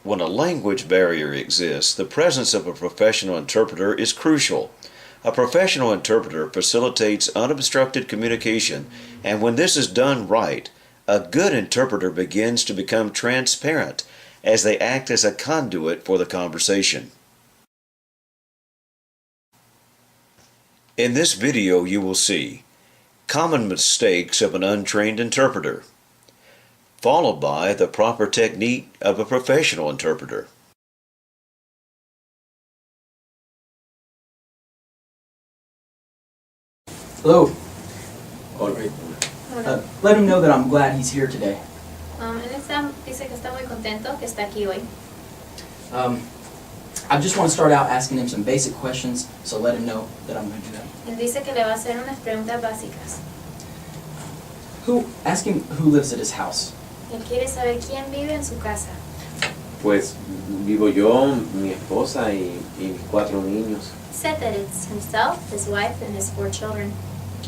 When a language barrier exists, the presence of a professional interpreter is crucial. A professional interpreter facilitates unobstructed communication, and when this is done right, a good interpreter begins to become transparent as they act as a conduit for the conversation. In this video, you will see common mistakes of an untrained interpreter, followed by the proper technique of a professional interpreter. Hello. All right. Hola. Let him know that I'm glad he's here today. Dice que está muy contento que está aquí hoy. I just want to start out asking him some basic questions, so let him know that I'm going to do that. Él dice que le va a hacer unas preguntas básicas. Ask him who lives at his house. Él quiere saber quién vive en su casa. Pues vivo yo, mi esposa y mis 4 niños. He said that it's himself, his wife, and his 4 children.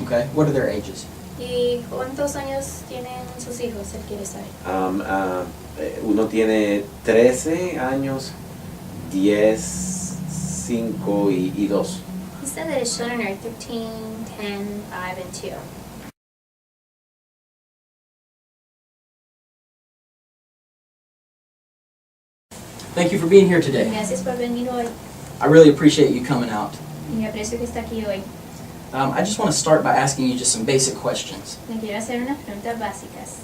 Okay, what are their ages? ¿Y cuántos años tienen sus hijos? Él quiere saber. Uno tiene 13 años, 10, 5 y 2. He said that his children are 13, 10, 5, and 2. Thank you for being here today. Gracias por venir hoy. I really appreciate you coming out. Y aprecio que está aquí hoy. I just want to start by asking you just some basic questions. Le quiero hacer unas preguntas básicas.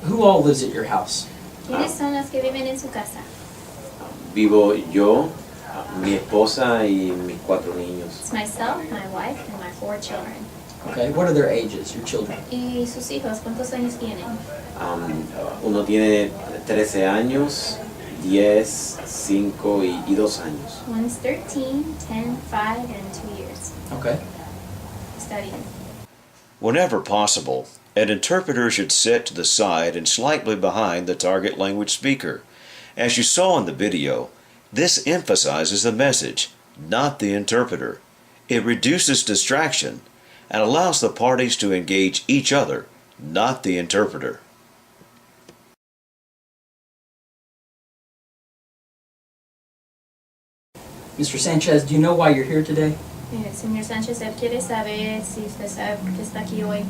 Who all lives at your house? ¿Quiénes son los que viven en su casa? Vivo yo, mi esposa y mis 4 niños. It's myself, my wife, and my 4 children. Okay, what are their ages, your children? ¿Y sus hijos cuántos años tienen? Uno tiene 13 años, 10, 5 y 2 años. One's 13, 10, 5, and 2 years. Okay. Studying. Whenever possible, an interpreter should sit to the side and slightly behind the target language speaker. As you saw in the video, this emphasizes the message, not the interpreter. It reduces distraction and allows the parties to engage each other, not the interpreter. Mr. Sanchez, do you know why you're here today? Señor Sánchez, él quiere saber si usted sabe por qué está aquí hoy.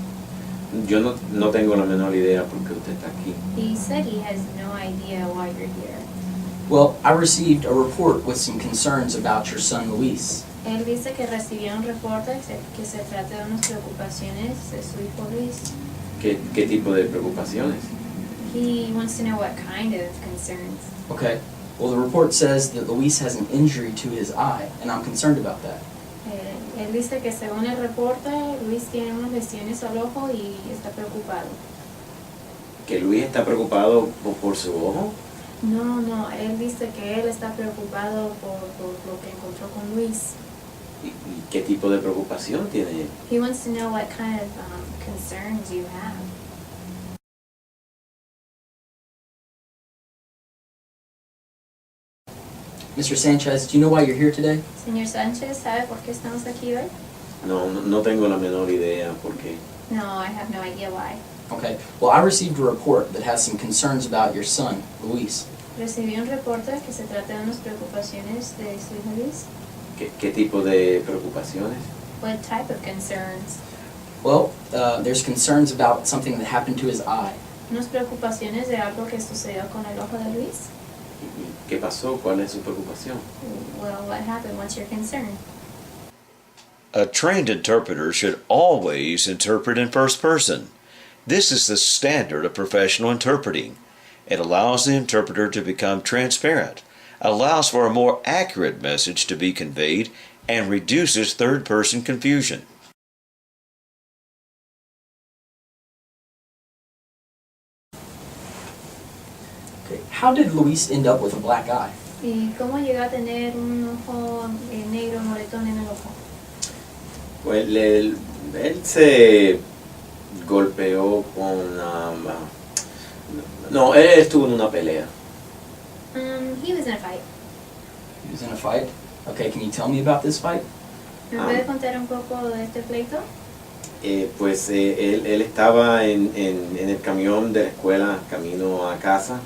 Yo no tengo la menor idea por qué usted está aquí. He said he has no idea why you're here. Well, I received a report with some concerns about your son Luis. Él dice que recibió un reporte que se trata de unas preocupaciones de su hijo Luis. ¿Qué tipo de preocupaciones? He wants to know what kind of concerns. Okay. Well, the report says that Luis has an injury to his eye, and I'm concerned about that. Él dice que según el reporte, Luis tiene unas lesiones al ojo y está preocupado. ¿Que Luis está preocupado por su ojo? No, él dice que él está preocupado por lo que encontró con Luis. ¿Y qué tipo de preocupación tiene él? He wants to know what kind of concerns you have. Mr. Sanchez, do you know why you're here today? Señor Sánchez, ¿sabe por qué estamos aquí hoy? No tengo la menor idea por qué. No, I have no idea why. Okay. Well, I received a report that has some concerns about your son, Luis. Recibí un reporte que se trata de unas preocupaciones de su hijo Luis. ¿Qué tipo de preocupaciones? What type of concerns? Well, there's concerns about something that happened to his eye. Unas preocupaciones de algo que sucedió con el ojo de Luis. ¿Y qué pasó? ¿Cuál es su preocupación? Well, what happened? What's your concern? A trained interpreter should always interpret in first person. This is the standard of professional interpreting. It allows the interpreter to become transparent, allows for a more accurate message to be conveyed, and reduces third-person confusion. Okay. How did Luis end up with a black eye? ¿Y cómo llegó a tener un ojo negro, moretón en el ojo? Pues él se golpeó con... no, él estuvo en una pelea. He was in a fight. He was in a fight? Okay, can you tell me about this fight? ¿Me puede contar un poco de este pleito? Pues él estaba en el camión de la escuela camino a casa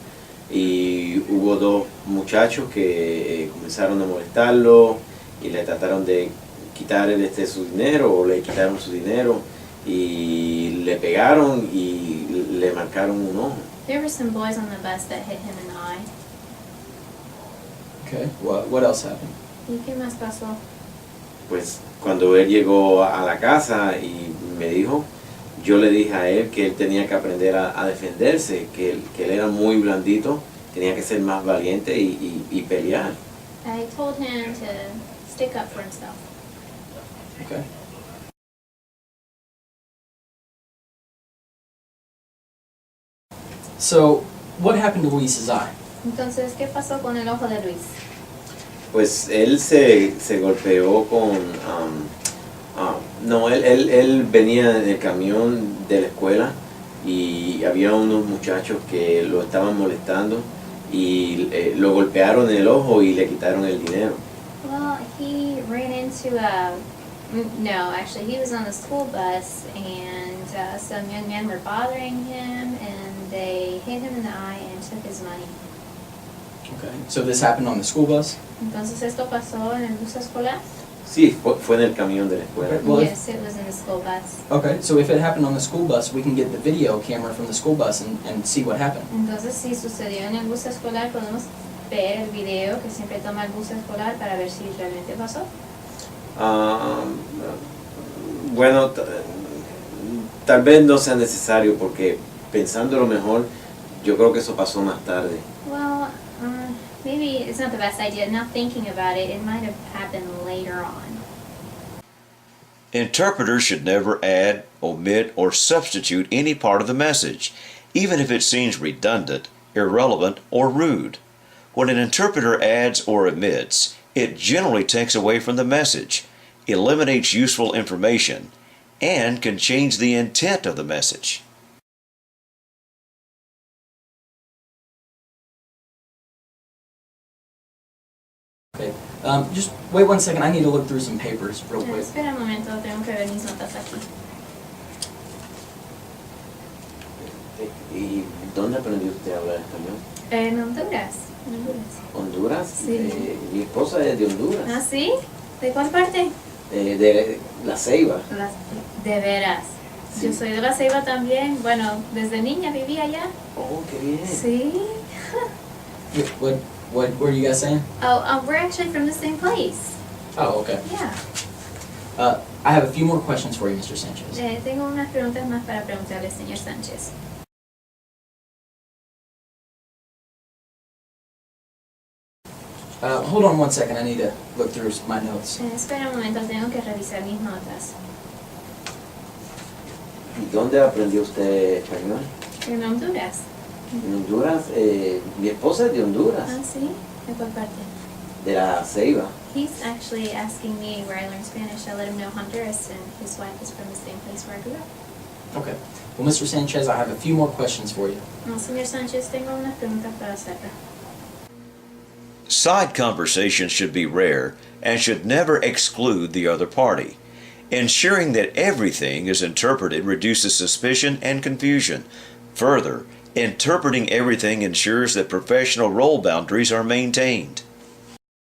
y hubo dos muchachos que comenzaron a molestarlo y le trataron de quitar su dinero o le quitaron su dinero y le pegaron y le marcaron un ojo. There were some boys on the bus that hit him in the eye. Okay. What else happened? ¿Y qué más pasó? Pues cuando él llegó a la casa y me dijo, yo le dije a él que él tenía que aprender a defenderse, que él era muy blandito, tenía que ser más valiente y pelear. I told him to stick up for himself. Okay. So, what happened to Luis's eye? Entonces, ¿qué pasó con el ojo de Luis? Pues él se golpeó con... no, él venía en el camión de la escuela y había unos muchachos que lo estaban molestando y lo golpearon en el ojo y le quitaron el dinero. Well, he ran into no, actually, he was on the school bus, and some young men were bothering him, and they hit him in the eye and took his money. Okay. So this happened on the school bus? Entonces, ¿esto pasó en el bus escolar? Sí, fue en el camión de la escuela. Okay. Well, Yes, it was in the school bus. Okay, so if it happened on the school bus, we can get the video camera from the school bus and see what happened. Entonces, si sucedió en el bus escolar, podemos ver el video que siempre toma el bus escolar para ver si realmente pasó. Bueno, tal vez no sea necesario porque pensándolo mejor, yo creo que eso pasó más tarde. Well, maybe it's not the best idea. Now thinking about it, it might have happened later on. Interpreters should never add, omit, or substitute any part of the message, even if it seems redundant, irrelevant, or rude. When an interpreter adds or omits, it generally takes away from the message, eliminates useful information, and can change the intent of the message. Okay. Just wait 1 second. I need to look through some papers real quick. Espera un momento, tengo que ver mis notas aquí. ¿Y dónde aprendió usted a hablar español? En Honduras. En Honduras. ¿Honduras? Sí. Mi esposa es de Honduras, ¿Ah, sí? ¿De cuál parte? de La Ceiba. De veras. Sí. Yo soy de La Ceiba también. Bueno, desde niña vivía allá. Oh, qué bien. Sí. What were you guys saying? Oh, we're actually from the same place. Oh, okay. Yeah. I have a few more questions for you, Mr. Sanchez. Tengo unas preguntas más para preguntarle, señor Sánchez. Hold on 1 second. I need to look through my notes. Espera un momento, tengo que revisar mis notas. ¿Y dónde aprendió usted español? En Honduras. En Honduras. Mi esposa es de Honduras, Ah, sí. ¿De cuál parte? de La Ceiba. He's actually asking me where I learned Spanish. I let him know Honduras, and his wife is from the same place where I grew up. Okay. Well, Mr. Sanchez, I have a few more questions for you. No, señor Sánchez, tengo unas preguntas para hacerle. Side conversations should be rare and should never exclude the other party. Ensuring that everything is interpreted reduces suspicion and confusion. Further, interpreting everything ensures that professional role boundaries are maintained.